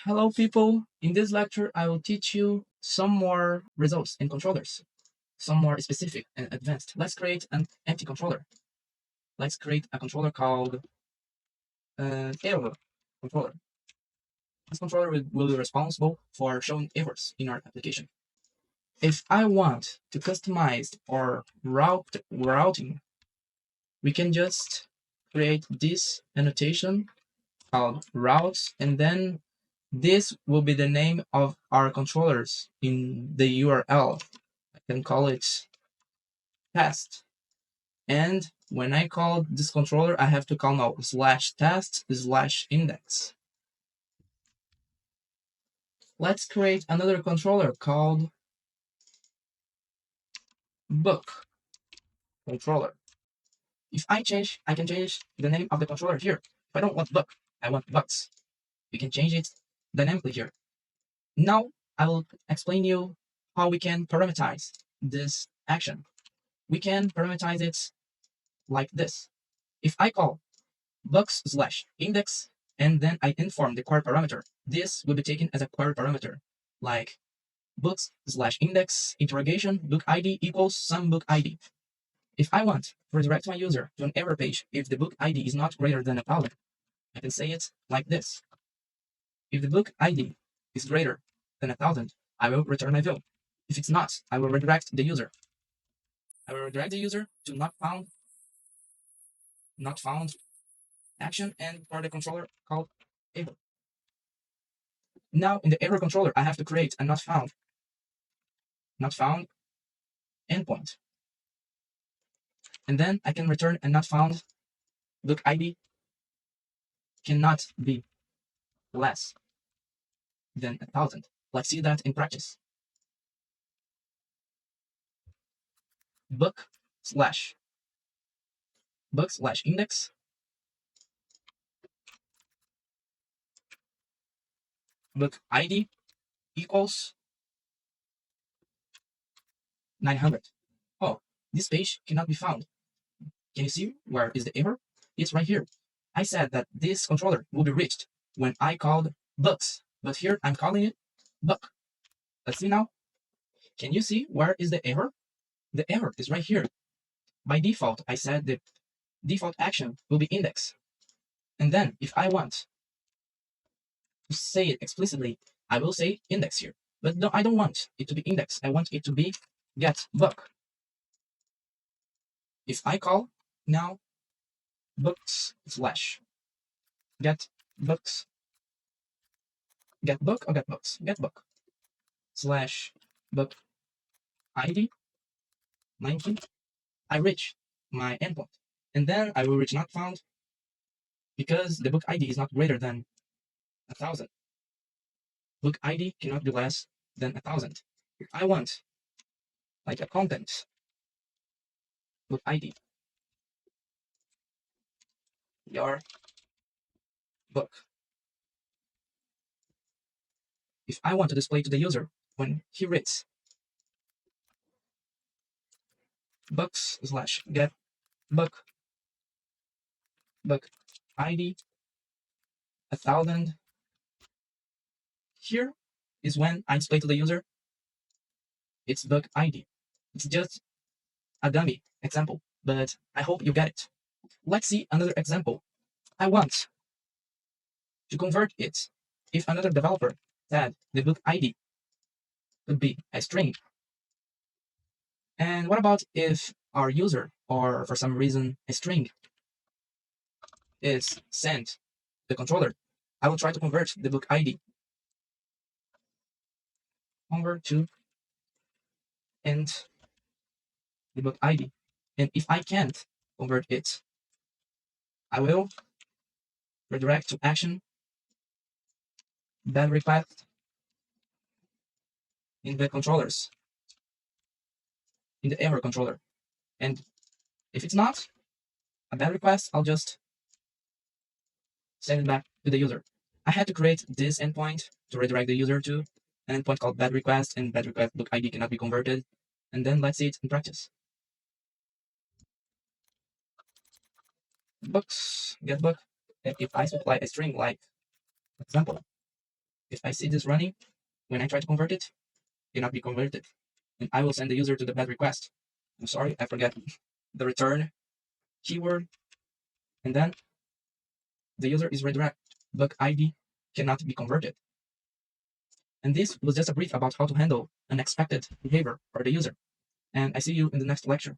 Hello people, in this lecture I will teach you some more results in controllers, some more specific and advanced. Let's create an empty controller. Let's create a controller called error controller. This controller will be responsible for showing errors in our application. If I want to customize or routing, we can just create this annotation called routes, and then this will be the name of our controllers in the URL. I can call it test. And when I call this controller, I have to call now /test/index. Let's create another controller called book controller. If I change, I can change the name of the controller here. If I don't want book, I want books. We can change it dynamically here. Now I will explain you how we can parameterize this action. We can parameterize it like this. If I call books/index and then I inform the query parameter, this will be taken as a query parameter, like books/index interrogation book ID equals some book ID. If I want to redirect my user to an error page if the book ID is not greater than 1,000, I can say it like this. If the book ID is greater than 1,000, I will return my view. If it's not, I will redirect the user. I will redirect the user to not found action and for the controller called error. Now in the error controller, I have to create a not found endpoint. And then I can return a not found book ID cannot be less than 1,000. Let's see that in practice. Book/index book ID equals 900. Oh, this page cannot be found. Can you see where is the error? It's right here. I said that this controller will be reached when I called books, but here I'm calling it book. Let's see now. Can you see where is the error? The error is right here. By default, I said the default action will be index. And then if I want to say it explicitly, I will say index here. But no, I don't want it to be index. I want it to be get book. If I call now books slash get books, get book or get books, get book slash book ID 19, I reach my endpoint. And then I will reach not found because the book ID is not greater than 1,000. Book ID cannot be less than 1,000. If I want like a content book ID, your book. If I want to display to the user when he reads books slash get book ID 1,000, here is when I display to the user its book ID. It's just a dummy example, but I hope you get it. Let's see another example. I want to convert it. If another developer said the book ID could be a string, and what about if our user, or for some reason a string, is sent the controller? I will try to convert the book ID convert to and the book ID. And if I can't convert it, I will redirect to action bad request in the controllers, in the error controller. And if it's not a bad request, I'll just send it back to the user. I had to create this endpoint to redirect the user to an endpoint called bad request, and bad request book ID cannot be converted. And then let's see it in practice. Books, get book. If I supply a string like example, If I see this running, when I try to convert it, cannot be converted. And I will send the user to the bad request. I'm sorry, I forget the return keyword. And then the user is redirected. Bug ID cannot be converted. And this was just a brief about how to handle unexpected behavior for the user. And I see you in the next lecture.